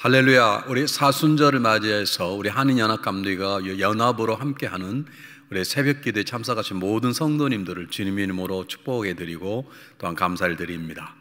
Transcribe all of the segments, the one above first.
할렐루야. 우리 사순절을 맞이해서 우리 한인연합감리가 연합으로 함께하는 우리 새벽기도에 참석하신 모든 성도님들을 주님의 이름으로 축복해 드리고 또한 감사를 드립니다.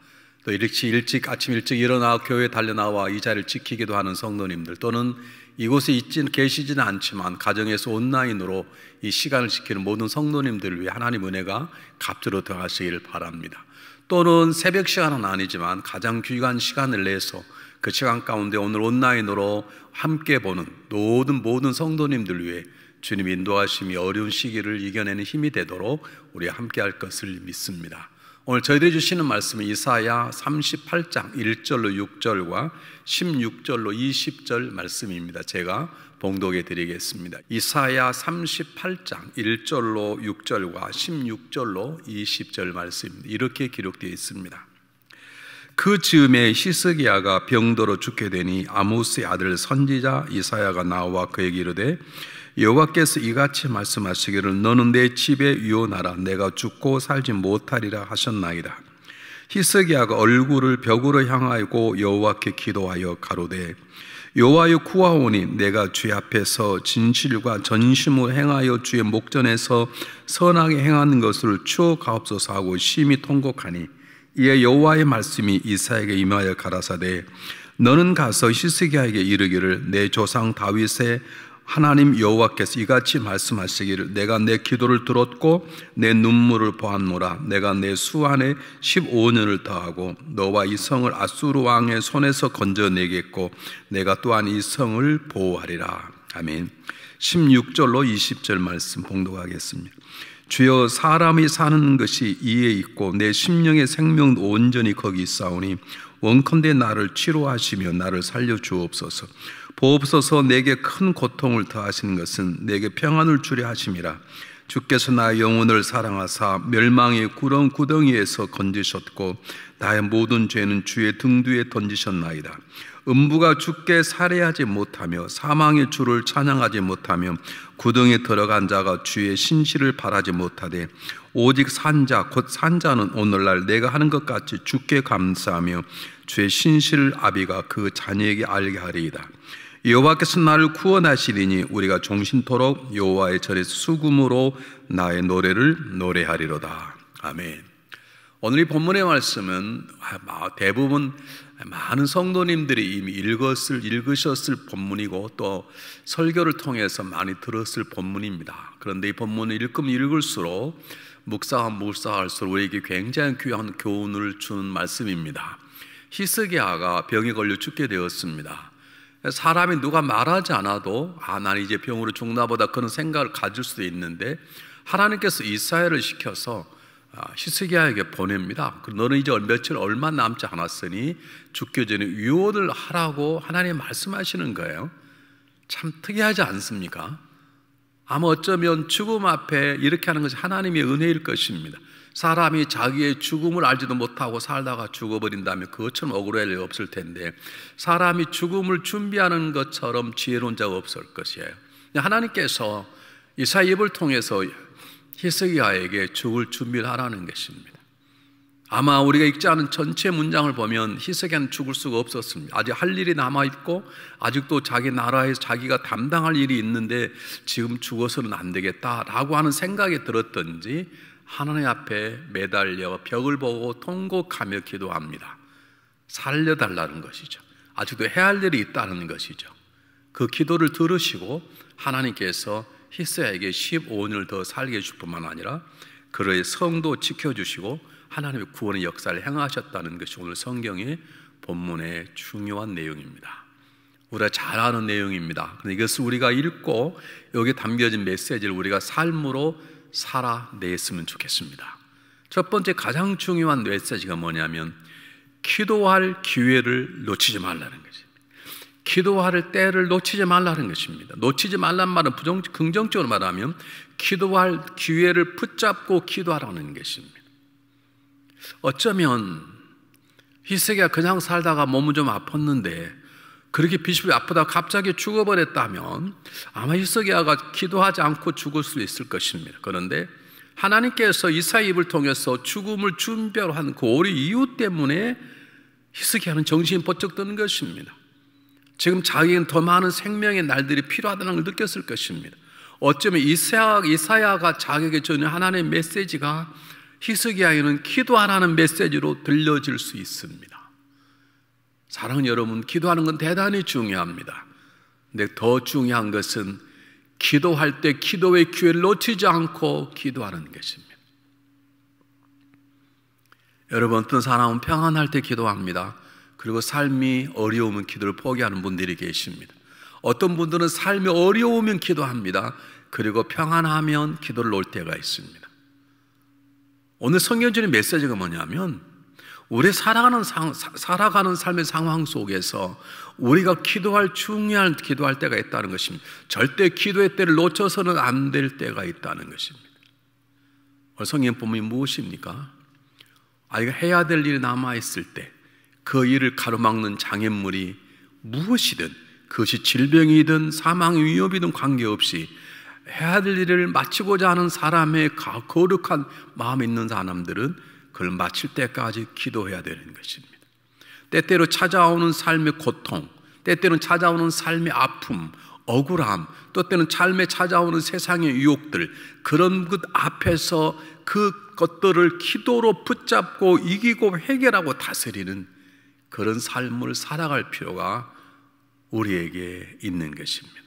또 아침 일찍 일어나 교회에 달려나와 이 자리를 지키기도 하는 성도님들, 또는 이곳에 계시지는 않지만 가정에서 온라인으로 이 시간을 지키는 모든 성도님들을 위해 하나님 은혜가 값으로 더하시길 바랍니다. 또는 새벽 시간은 아니지만 가장 귀한 시간을 내서 그 시간 가운데 오늘 온라인으로 함께 보는 모든 성도님들 위해 주님 인도하심이 어려운 시기를 이겨내는 힘이 되도록 우리 함께 할 것을 믿습니다. 오늘 저희들이 주시는 말씀은 이사야 38장 1절로 6절과 16절로 20절 말씀입니다. 제가 봉독해 드리겠습니다. 이사야 38장 1절로 6절과 16절로 20절 말씀입니다. 이렇게 기록되어 있습니다. 그 즈음에 히스기야가 병들어 죽게 되니 아모스의 아들 선지자 이사야가 나와 그에게 이르되 여호와께서 이같이 말씀하시기를 너는 내 집에 유언하라. 내가 죽고 살지 못하리라 하셨나이다. 히스기야가 얼굴을 벽으로 향하고 여호와께 기도하여 가로되 여호와여 구하오니 내가 주의 앞에서 진실과 전심을 행하여 주의 목전에서 선하게 행하는 것을 추억하옵소서 하고 심히 통곡하니 이에 여호와의 말씀이 이사야에게 임하여 가라사대 너는 가서 히스기야에게 이르기를 내 조상 다윗의 하나님 여호와께서 이같이 말씀하시기를 내가 내 기도를 들었고 내 눈물을 보았노라. 내가 내 수 안에 15년을 더하고 너와 이 성을 아수르 왕의 손에서 건져내겠고 내가 또한 이 성을 보호하리라. 아멘. 16절로 20절 말씀 봉독하겠습니다. 주여 사람이 사는 것이 이에 있고 내 심령의 생명도 온전히 거기 있사오니 원컨대 나를 치료하시며 나를 살려주옵소서. 보옵소서. 내게 큰 고통을 더하시는 것은 내게 평안을 주려 하심이라. 주께서 나의 영혼을 사랑하사 멸망의 구덩이에서 건지셨고 나의 모든 죄는 주의 등 뒤에 던지셨나이다. 음부가 주께 살해하지 못하며 사망의 주를 찬양하지 못하며 구덩이에 들어간 자가 주의 신실을 바라지 못하되 오직 산자 곧 산자는 오늘날 내가 하는 것 같이 주께 감사하며 주의 신실을 아비가 그 자녀에게 알게 하리이다. 여호와께서 나를 구원하시리니 우리가 종신토록 여호와의 절에서 수금으로 나의 노래를 노래하리로다. 아멘. 오늘 이 본문의 말씀은 대부분 많은 성도님들이 이미 읽으셨을 본문이고 또 설교를 통해서 많이 들었을 본문입니다. 그런데 이 본문을 읽으면 읽을수록 묵상할수록 우리에게 굉장히 귀한 교훈을 주는 말씀입니다. 히스기야가 병에 걸려 죽게 되었습니다. 사람이 누가 말하지 않아도 난 이제 병으로 죽나 보다 그런 생각을 가질 수도 있는데 하나님께서 이사야를 시켜서 히스기야에게 보냅니다. 너는 이제 며칠 얼마 남지 않았으니 죽기 전에 유언을 하라고 하나님 말씀하시는 거예요. 참 특이하지 않습니까? 아마 어쩌면 죽음 앞에 이렇게 하는 것이 하나님의 은혜일 것입니다. 사람이 자기의 죽음을 알지도 못하고 살다가 죽어버린다면 그것처럼 억울할 일 없을 텐데 사람이 죽음을 준비하는 것처럼 지혜로운 자가 없을 것이에요. 하나님께서 이사야 입을 통해서 히스기야에게 죽을 준비를 하라는 것입니다. 아마 우리가 읽지 않은 전체 문장을 보면 히스기야는 죽을 수가 없었습니다. 아직 할 일이 남아있고 아직도 자기 나라에서 자기가 담당할 일이 있는데 지금 죽어서는 안 되겠다라고 하는 생각이 들었던지 하나님 앞에 매달려 벽을 보고 통곡하며 기도합니다. 살려달라는 것이죠. 아직도 해야 할 일이 있다는 것이죠. 그 기도를 들으시고 하나님께서 히스기야에게 15년을 더 살게 해줄 뿐만 아니라 그의 성도 지켜주시고 하나님의 구원의 역사를 행하셨다는 것이 오늘 성경의 본문의 중요한 내용입니다. 우리가 잘 아는 내용입니다. 그런데 이것을 우리가 읽고 여기에 담겨진 메시지를 우리가 삶으로 살아냈으면 좋겠습니다. 첫 번째 가장 중요한 메시지가 뭐냐면 기도할 기회를 놓치지 말라는 것입니다. 기도할 때를 놓치지 말라는 것입니다. 놓치지 말란 말은 긍정적으로 말하면 기도할 기회를 붙잡고 기도하라는 것입니다. 어쩌면 히스기야 그냥 살다가 몸은 좀 아팠는데 그렇게 비슷하게 아프다가 갑자기 죽어버렸다면 아마 히스기야가 기도하지 않고 죽을 수 있을 것입니다. 그런데 하나님께서 이사야 입을 통해서 죽음을 준비한 그 오랜 이유 때문에 히스기야는 정신이 번쩍 드는 것입니다. 지금 자기는 더 많은 생명의 날들이 필요하다는 걸 느꼈을 것입니다. 어쩌면 이사야가 자기에게 주는 하나님의 메시지가 히스기야에는 기도하라는 메시지로 들려질 수 있습니다. 사랑하는 여러분, 기도하는 건 대단히 중요합니다. 근데 더 중요한 것은 기도할 때 기도의 기회를 놓치지 않고 기도하는 것입니다. 여러분, 어떤 사람은 평안할 때 기도합니다. 그리고 삶이 어려우면 기도를 포기하는 분들이 계십니다. 어떤 분들은 삶이 어려우면 기도합니다. 그리고 평안하면 기도를 놓을 때가 있습니다. 오늘 성경 주는 메시지가 뭐냐면, 우리 살아가는 삶의 상황 속에서 우리가 중요한 기도할 때가 있다는 것입니다. 절대 기도의 때를 놓쳐서는 안 될 때가 있다는 것입니다. 오늘 성경 본문이 무엇입니까? 이거 해야 될 일이 남아있을 때 그 일을 가로막는 장애물이 무엇이든, 그것이 질병이든 사망의 위협이든 관계없이 해야 될 일을 마치고자 하는 사람의 거룩한 마음이 있는 사람들은 그걸 마칠 때까지 기도해야 되는 것입니다. 때때로 찾아오는 삶의 고통, 때때로는 찾아오는 삶의 아픔, 억울함, 또 때는 삶에 찾아오는 세상의 유혹들, 그런 것 앞에서 그 것들을 기도로 붙잡고 이기고 해결하고 다스리는 그런 삶을 살아갈 필요가 우리에게 있는 것입니다.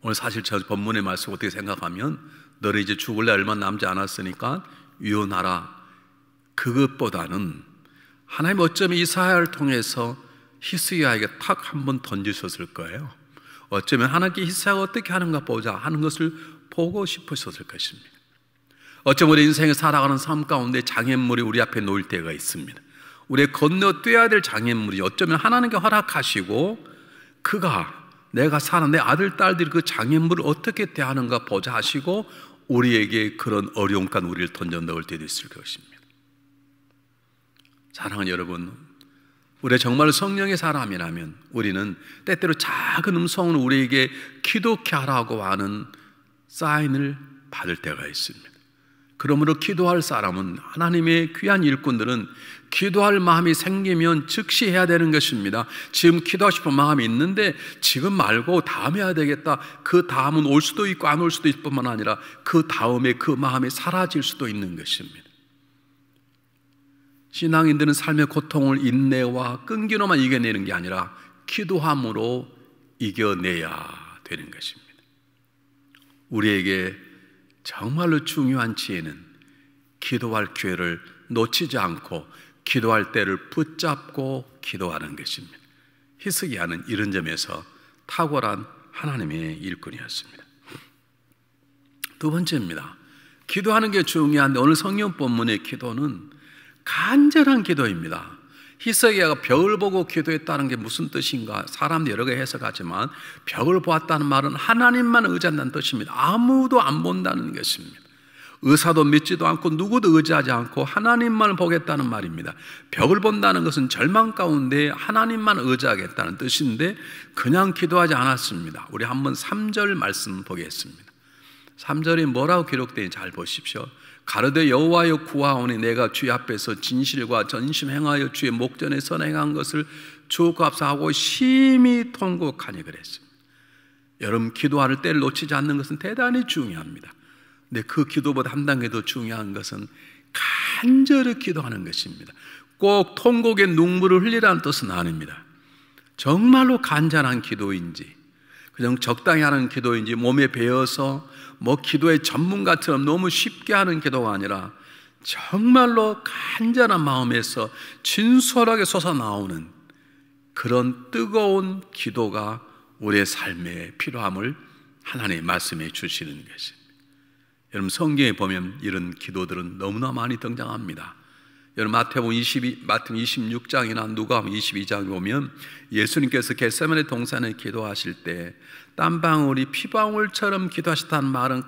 오늘 사실 저 본문의 말씀 어떻게 생각하면, 너를 이제 죽을 날 얼마 남지 않았으니까 유언하라, 그것보다는 하나님 어쩌면 이사야를 통해서 히스기야에게 탁 한번 던지셨을 거예요. 어쩌면 하나님께 히스기야가 어떻게 하는가 보자 하는 것을 보고 싶으셨을 것입니다. 어쩌면 우리 인생에 살아가는 삶 가운데 장애물이 우리 앞에 놓일 때가 있습니다. 우리의 건너뛰어야 될 장애물이 어쩌면 하나님께 허락하시고, 내가 사는 내 아들, 딸들이 그 장애물을 어떻게 대하는가 보자 하시고 우리에게 그런 어려움 가운데 우리를 던져 넣을 때도 있을 것입니다. 사랑하는 여러분, 우리가 정말 성령의 사람이라면 우리는 때때로 작은 음성으로 우리에게 기도케 하라고 하는 사인을 받을 때가 있습니다. 그러므로 기도할 사람은, 하나님의 귀한 일꾼들은 기도할 마음이 생기면 즉시 해야 되는 것입니다. 지금 기도하고 싶은 마음이 있는데 지금 말고 다음에 해야 되겠다. 그 다음은 올 수도 있고 안 올 수도 있을 뿐만 아니라 그 다음에 그 마음이 사라질 수도 있는 것입니다. 신앙인들은 삶의 고통을 인내와 끈기로만 이겨내는 게 아니라 기도함으로 이겨내야 되는 것입니다. 우리에게 정말로 중요한 지혜는 기도할 기회를 놓치지 않고 기도할 때를 붙잡고 기도하는 것입니다. 히스기야는 이런 점에서 탁월한 하나님의 일꾼이었습니다. 두 번째입니다. 기도하는 게 중요한데 오늘 성경 본문의 기도는 간절한 기도입니다. 히스기야가 벽을 보고 기도했다는 게 무슨 뜻인가? 사람들이 여러 개 해석하지만 벽을 보았다는 말은 하나님만 의지한다는 뜻입니다. 아무도 안 본다는 것입니다. 의사도 믿지도 않고 누구도 의지하지 않고 하나님만 보겠다는 말입니다. 벽을 본다는 것은 절망 가운데 하나님만 의지하겠다는 뜻인데 그냥 기도하지 않았습니다. 우리 한번 3절 말씀 보겠습니다. 3절이 뭐라고 기록되는지 잘 보십시오. 가로되 여호와여 구하오니 내가 주의 앞에서 진실과 전심 행하여 주의 목전에 선행한 것을 주옵소서 심히 통곡하니 그랬습니다. 여러분, 기도할 때를 놓치지 않는 것은 대단히 중요합니다. 근데 그 기도보다 한 단계 더 중요한 것은 간절히 기도하는 것입니다. 꼭 통곡의 눈물을 흘리라는 뜻은 아닙니다. 정말로 간절한 기도인지, 그냥 적당히 하는 기도인지, 몸에 배어서 기도의 전문가처럼 너무 쉽게 하는 기도가 아니라 정말로 간절한 마음에서 진솔하게 솟아나오는 그런 뜨거운 기도가 우리의 삶에 필요함을 하나님의 말씀해 주시는 것입니다. 여러분, 성경에 보면 이런 기도들은 너무나 많이 등장합니다. 여러분, 마태복음 26장이나 누가복음 22장에 보면 예수님께서 겟세마네 동산에 기도하실 때 땀방울이 피방울처럼 기도하셨다는 말은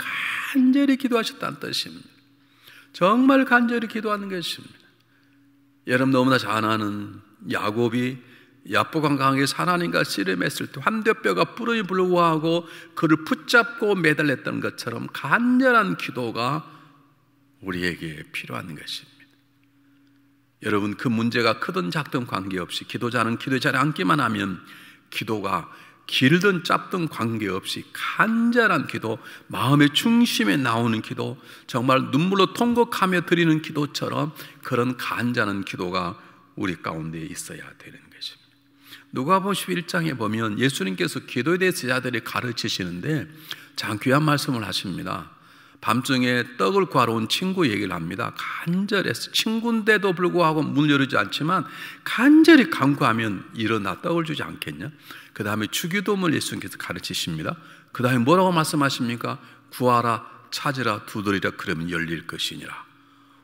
간절히 기도하셨다는 뜻입니다. 정말 간절히 기도하는 것입니다. 여러분, 너무나 잘 아는 야곱이 야복강 강에 하나님과 씨름했을 때 환대뼈가 부르니 불구하고 그를 붙잡고 매달렸던 것처럼 간절한 기도가 우리에게 필요한 것입니다. 여러분, 그 문제가 크든 작든 관계없이 기도자는 기도의 자리에 앉기만 하면 기도가 길든 짧든 관계없이 간절한 기도, 마음의 중심에 나오는 기도, 정말 눈물로 통곡하며 드리는 기도처럼 그런 간절한 기도가 우리 가운데 있어야 되는 것입니다. 누가복음 11장에 보면 예수님께서 기도에 대해서 제자들이 가르치시는데 참 귀한 말씀을 하십니다. 밤중에 떡을 구하러 온 친구 얘기를 합니다. 간절해서, 친구인데도 불구하고 문을 열지 않지만 간절히 간구하면 일어나 떡을 주지 않겠냐? 그 다음에 주기도문을 예수님께서 가르치십니다. 그 다음에 뭐라고 말씀하십니까? 구하라, 찾으라, 두드리라, 그러면 열릴 것이니라.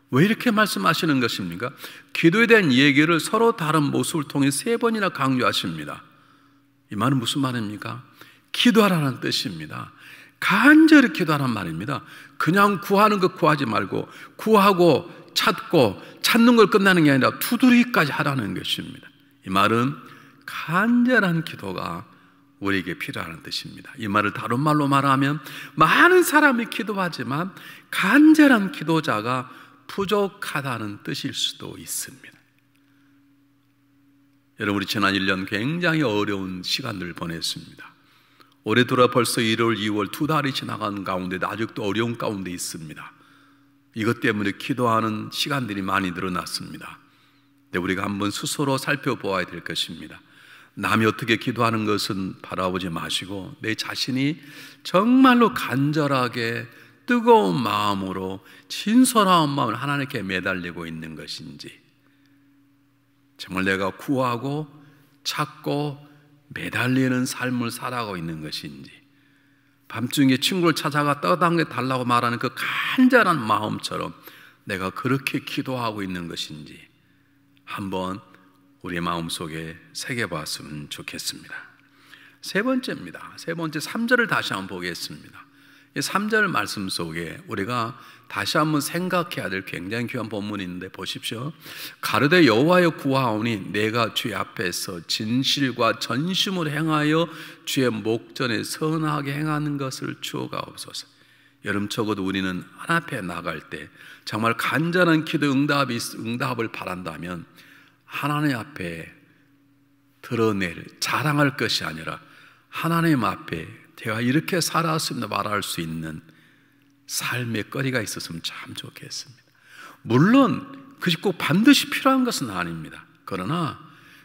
왜 이렇게 말씀하시는 것입니까? 기도에 대한 얘기를 서로 다른 모습을 통해 3번이나 강조하십니다. 이 말은 무슨 말입니까? 기도하라는 뜻입니다. 간절히 기도하라는 말입니다. 그냥 구하는 것 구하지 말고 구하고 찾고 찾는 걸 끝나는 게 아니라 두드리기까지 하라는 것입니다. 이 말은 간절한 기도가 우리에게 필요하다는 뜻입니다. 이 말을 다른 말로 말하면 많은 사람이 기도하지만 간절한 기도자가 부족하다는 뜻일 수도 있습니다. 여러분, 우리 지난 1년 굉장히 어려운 시간들을 보냈습니다. 올해 들어 벌써 1월, 2월 2달이 지나간 가운데 아직도 어려운 가운데 있습니다. 이것 때문에 기도하는 시간들이 많이 늘어났습니다. 근데 우리가 한번 스스로 살펴보아야 될 것입니다. 남이 어떻게 기도하는 것은 바라보지 마시고 내 자신이 정말로 간절하게 뜨거운 마음으로 진솔한 마음을 하나님께 매달리고 있는 것인지, 정말 내가 구하고 찾고 매달리는 삶을 살아가고 있는 것인지, 밤중에 친구를 찾아가 떠당겨 달라고 말하는 그 간절한 마음처럼 내가 그렇게 기도하고 있는 것인지 한번 우리 마음속에 새겨봤으면 좋겠습니다. 세 번째입니다. 세 번째 3절을 다시 한번 보겠습니다. 이 3절 말씀 속에 우리가 다시 한번 생각해야 될 굉장히 귀한 본문인데 보십시오. 가로되 여호와여 구하오니 내가 주의 앞에서 진실과 전심으로 행하여 주의 목전에 선하게 행하는 것을 주옵소서. 여러분, 적어도 우리는 하나님 앞에 나갈 때 정말 간절한 기도 응답을 바란다면 하나님 앞에 드러낼, 자랑할 것이 아니라 하나님 앞에 제가 이렇게 살았습니다 말할 수 있는 삶의 거리가 있었으면 참 좋겠습니다. 물론 그것이 꼭 반드시 필요한 것은 아닙니다. 그러나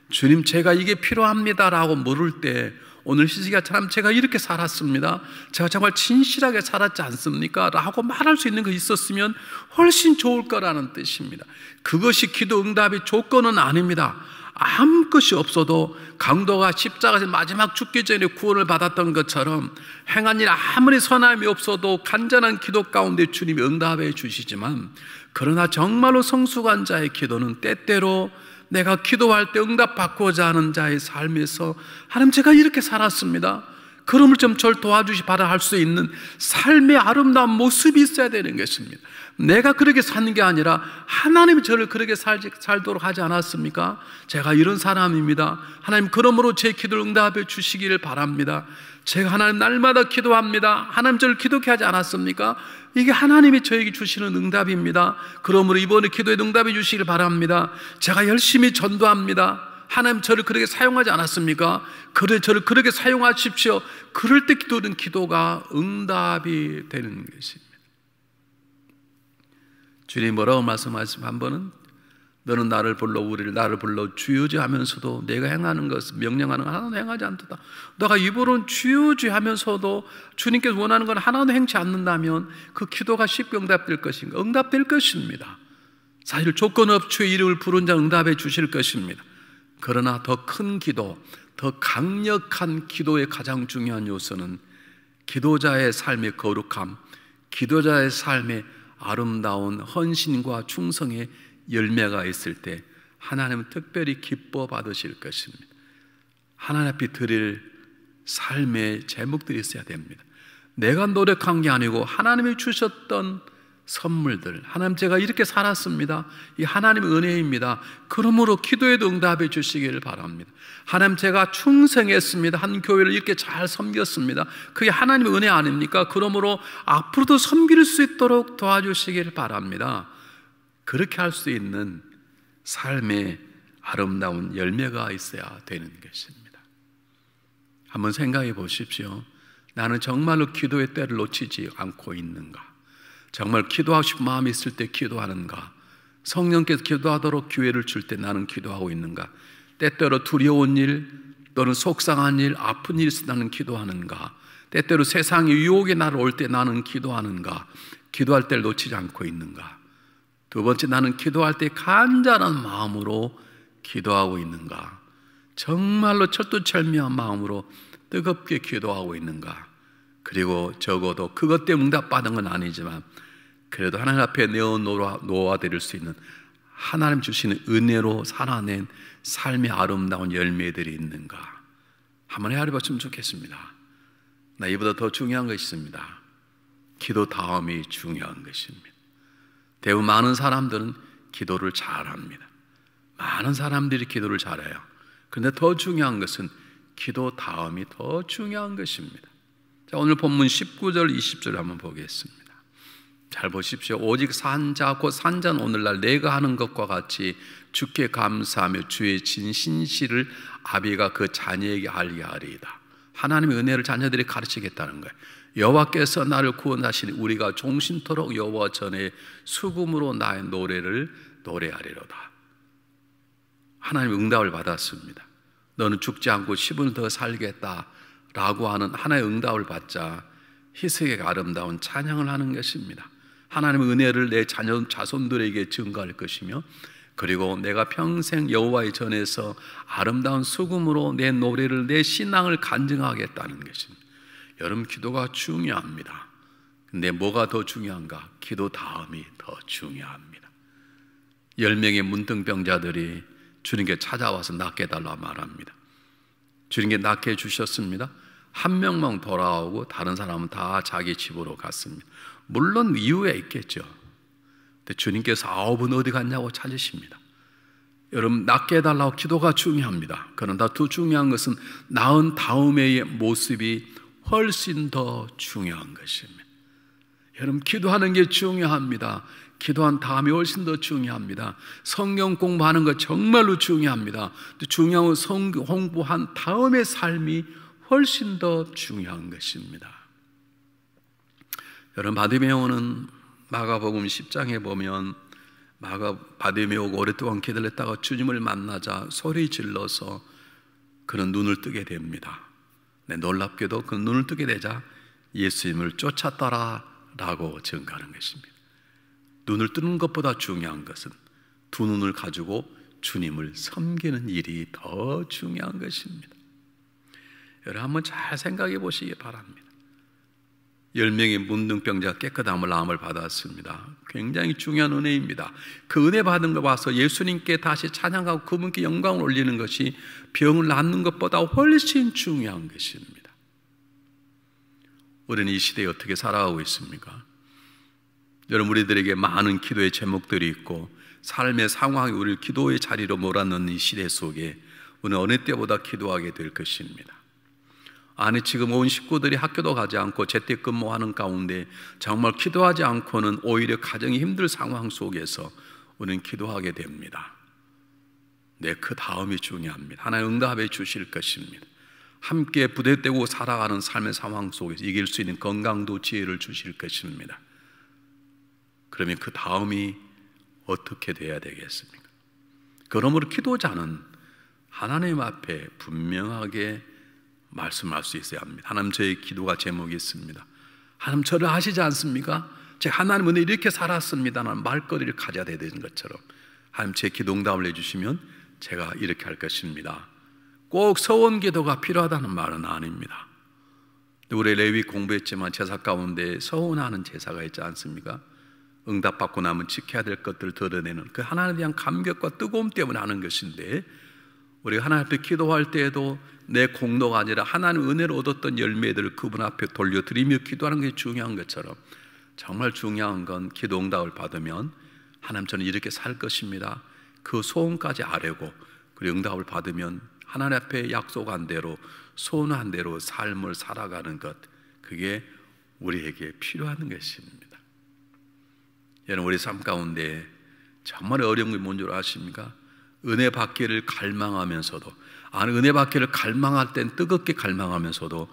주님, 제가 이게 필요합니다라고 물을 때 오늘 시시가처럼 제가 이렇게 살았습니다, 제가 정말 진실하게 살았지 않습니까? 라고 말할 수 있는 거 있었으면 훨씬 좋을 거라는 뜻입니다. 그것이 기도 응답의 조건은 아닙니다. 아무것이 없어도 강도가 십자가에서 마지막 죽기 전에 구원을 받았던 것처럼 행한 일 아무리 선함이 없어도 간절한 기도 가운데 주님이 응답해 주시지만, 그러나 정말로 성숙한 자의 기도는 때때로 내가 기도할 때 응답받고자 하는 자의 삶에서 하나님, 제가 이렇게 살았습니다, 그러면 좀 절 도와주시 바라 할 수 있는 삶의 아름다운 모습이 있어야 되는 것입니다. 내가 그렇게 사는 게 아니라 하나님이 저를 그렇게 살도록 하지 않았습니까? 제가 이런 사람입니다. 하나님, 그러므로 제 기도를 응답해 주시기를 바랍니다. 제가 하나님 날마다 기도합니다. 하나님, 저를 기도케 하지 않았습니까? 이게 하나님이 저에게 주시는 응답입니다. 그러므로 이번에 기도에 응답해 주시기를 바랍니다. 제가 열심히 전도합니다. 하나님, 저를 그렇게 사용하지 않았습니까? 그래, 저를 그렇게 사용하십시오. 그럴 때 기도는 기도가 응답이 되는 것입니다. 주님 뭐라고 말씀하시면 한 번은 너는 나를 불러 우리를 나를 불러 주여주 하면서도 내가 행하는 것 명령하는 것 하나도 행하지 않도다. 너가 입으로는 주여주 하면서도 주님께서 원하는 건 하나도 행치 않는다면 그 기도가 쉽게 응답될 것인가? 응답될 것입니다. 사실 조건 없이 주의 이름을 부른 자 응답해 주실 것입니다. 그러나 더 큰 기도, 더 강력한 기도의 가장 중요한 요소는 기도자의 삶의 거룩함, 기도자의 삶의 아름다운 헌신과 충성의 열매가 있을 때 하나님은 특별히 기뻐 받으실 것입니다. 하나님 앞에 드릴 삶의 제목들이 있어야 됩니다. 내가 노력한 게 아니고 하나님이 주셨던 선물들, 하나님, 제가 이렇게 살았습니다, 이 하나님의 은혜입니다. 그러므로 기도에도 응답해 주시기를 바랍니다. 하나님, 제가 충성했습니다. 한 교회를 이렇게 잘 섬겼습니다. 그게 하나님의 은혜 아닙니까? 그러므로 앞으로도 섬길 수 있도록 도와주시기를 바랍니다. 그렇게 할 수 있는 삶의 아름다운 열매가 있어야 되는 것입니다. 한번 생각해 보십시오. 나는 정말로 기도의 때를 놓치지 않고 있는가? 정말 기도하고 싶은 마음이 있을 때 기도하는가? 성령께서 기도하도록 기회를 줄 때 나는 기도하고 있는가? 때때로 두려운 일 또는 속상한 일, 아픈 일 있을 때 나는 기도하는가? 때때로 세상의 유혹이 나를 올 때 나는 기도하는가? 기도할 때를 놓치지 않고 있는가? 두 번째, 나는 기도할 때 간절한 마음으로 기도하고 있는가? 정말로 철두철미한 마음으로 뜨겁게 기도하고 있는가? 그리고 적어도 그것 때문에 응답받은 건 아니지만 그래도 하나님 앞에 놓아드릴 수 있는 하나님 주시는 은혜로 살아낸 삶의 아름다운 열매들이 있는가? 한번 헤아려봤으면 좋겠습니다. 나 이보다 더 중요한 것이 있습니다. 기도 다음이 중요한 것입니다. 대부분 많은 사람들은 기도를 잘합니다. 많은 사람들이 기도를 잘해요. 그런데 더 중요한 것은 기도 다음이 더 중요한 것입니다. 자, 오늘 본문 19절 20절 한번 보겠습니다. 잘 보십시오. 오직 산자 곧 산자는 오늘날 내가 하는 것과 같이 주께 감사하며 주의 진신시를 아비가 그 자녀에게 알게 하리이다. 하나님의 은혜를 자녀들이 가르치겠다는 거예요. 여호와께서 나를 구원하시니 우리가 종신토록 여호와 전에 수금으로 나의 노래를 노래하리로다. 하나님의 응답을 받았습니다. 너는 죽지 않고 10을 더 살겠다라고 하는 하나의 응답을 받자 희석의 아름다운 찬양을 하는 것입니다. 하나님의 은혜를 내 자손들에게 증거할 것이며 그리고 내가 평생 여호와의 전에서 아름다운 수금으로 내 노래를 내 신앙을 간증하겠다는 것입니다. 여러분, 기도가 중요합니다. 근데 뭐가 더 중요한가? 기도 다음이 더 중요합니다. 10명의 문둥병자들이 주님께 찾아와서 낫게 해달라 말합니다. 주님께 낫게 해주셨습니다. 한 명만 돌아오고 다른 사람은 다 자기 집으로 갔습니다. 물론 이유가 있겠죠. 근데 주님께서 9은 어디 갔냐고 찾으십니다. 여러분, 낫게 해달라고 기도가 중요합니다. 그러나 더 중요한 것은 나은 다음의 모습이 훨씬 더 중요한 것입니다. 여러분, 기도하는 게 중요합니다. 기도한 다음이 훨씬 더 중요합니다. 성경 공부하는 것 정말로 중요합니다. 또 중요한 성경 공부한 다음의 삶이 훨씬 더 중요한 것입니다. 여러분, 바디메오는 마가복음 10장에 보면 바디메오가 오랫동안 기도를 했다가 주님을 만나자 소리 질러서 그는 눈을 뜨게 됩니다. 네, 놀랍게도 그 눈을 뜨게 되자 예수님을 쫓았더라라고 증가하는 것입니다. 눈을 뜨는 것보다 중요한 것은 두 눈을 가지고 주님을 섬기는 일이 더 중요한 것입니다. 여러분, 한번 잘 생각해 보시기 바랍니다. 10명의 문둥병자가 깨끗함을 나음을 받았습니다. 굉장히 중요한 은혜입니다. 그 은혜 받은 거 봐서 예수님께 다시 찬양하고 그분께 영광을 올리는 것이 병을 낫는 것보다 훨씬 중요한 것입니다. 우리는 이 시대에 어떻게 살아가고 있습니까? 여러분, 우리들에게 많은 기도의 제목들이 있고 삶의 상황이 우리를 기도의 자리로 몰아넣는 이 시대 속에 우리는 어느 때보다 기도하게 될 것입니다. 아니, 지금 온 식구들이 학교도 가지 않고 재택근무하는 가운데 정말 기도하지 않고는 오히려 가정이 힘들 상황 속에서 우리는 기도하게 됩니다. 네, 그 다음이 중요합니다. 하나님 응답해 주실 것입니다. 함께 부대떼고 살아가는 삶의 상황 속에서 이길 수 있는 건강도 지혜를 주실 것입니다. 그러면 그 다음이 어떻게 돼야 되겠습니까? 그러므로 기도자는 하나님 앞에 분명하게 말씀할 수 있어야 합니다. 하나님, 저의 기도가 제목이 있습니다. 하나님, 저를 아시지 않습니까? 제가 하나님 은혜 이렇게 살았습니다라는 말거리를 가져야 되는 것처럼 하나님, 제 기도 응답을 해주시면 제가 이렇게 할 것입니다. 꼭 서원 기도가 필요하다는 말은 아닙니다. 우리 레위 공부했지만 제사 가운데 서원하는 제사가 있지 않습니까? 응답받고 나면 지켜야 될 것들을 드러내는 그 하나님에 대한 감격과 뜨거움 때문에 하는 것인데, 우리가 하나님 앞에 기도할 때에도 내 공로가 아니라 하나님 은혜로 얻었던 열매들을 그분 앞에 돌려드리며 기도하는 게 중요한 것처럼, 정말 중요한 건 기도 응답을 받으면 하나님, 저는 이렇게 살 것입니다, 그 소원까지 아뢰고, 그리고 응답을 받으면 하나님 앞에 약속한 대로 소원한 대로 삶을 살아가는 것, 그게 우리에게 필요한 것입니다. 여러분, 우리 삶 가운데 정말 어려운 게 뭔지 아십니까? 은혜 받기를 갈망하면서도, 은혜 받기를 갈망할 땐 뜨겁게 갈망하면서도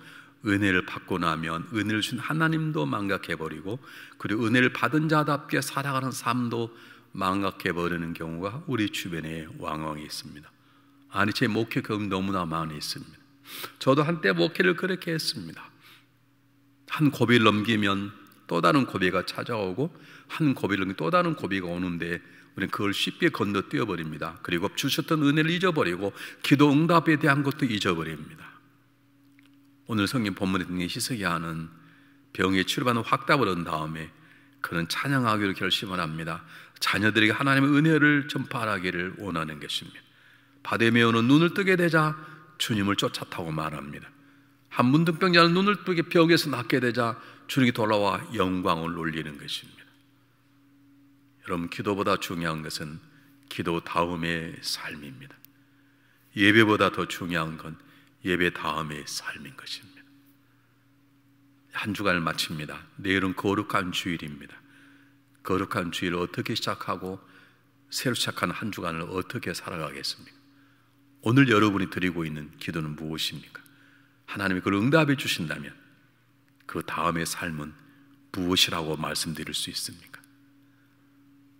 은혜를 받고 나면 은혜를 준 하나님도 망각해버리고, 그리고 은혜를 받은 자답게 살아가는 삶도 망각해버리는 경우가 우리 주변에 왕왕히 있습니다. 제 목회 경험 너무나 많이 있습니다. 저도 한때 목회를 그렇게 했습니다. 한 고비를 넘기면 또 다른 고비가 찾아오고, 한 고비를 넘기면 또 다른 고비가 오는데 우리는 그걸 쉽게 건너뛰어 버립니다. 그리고 주셨던 은혜를 잊어버리고 기도 응답에 대한 것도 잊어버립니다. 오늘 성경 본문에 있는 히스기야는 병에 치료받는 확답을 얻은 다음에 그는 찬양하기로 결심을 합니다. 자녀들에게 하나님의 은혜를 전파하기를 원하는 것입니다. 바데메오는 눈을 뜨게 되자 주님을 쫓았다고 말합니다. 한 문둥병자는 눈을 뜨게 벽에서 낫게 되자 주님이 돌아와 영광을 올리는 것입니다. 여러분, 기도보다 중요한 것은 기도 다음의 삶입니다. 예배보다 더 중요한 건 예배 다음의 삶인 것입니다. 한 주간을 마칩니다. 내일은 거룩한 주일입니다. 거룩한 주일을 어떻게 시작하고 새로 시작하는 한 주간을 어떻게 살아가겠습니까? 오늘 여러분이 드리고 있는 기도는 무엇입니까? 하나님이 그걸 응답해 주신다면 그 다음의 삶은 무엇이라고 말씀드릴 수 있습니까?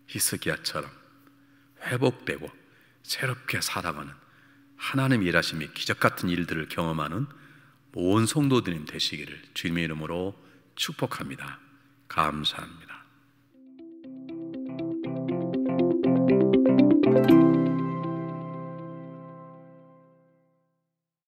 히스기야처럼 회복되고 새롭게 살아가는 하나님의 일하심이 기적 같은 일들을 경험하는 온 성도들님 되시기를 주님의 이름으로 축복합니다. 감사합니다.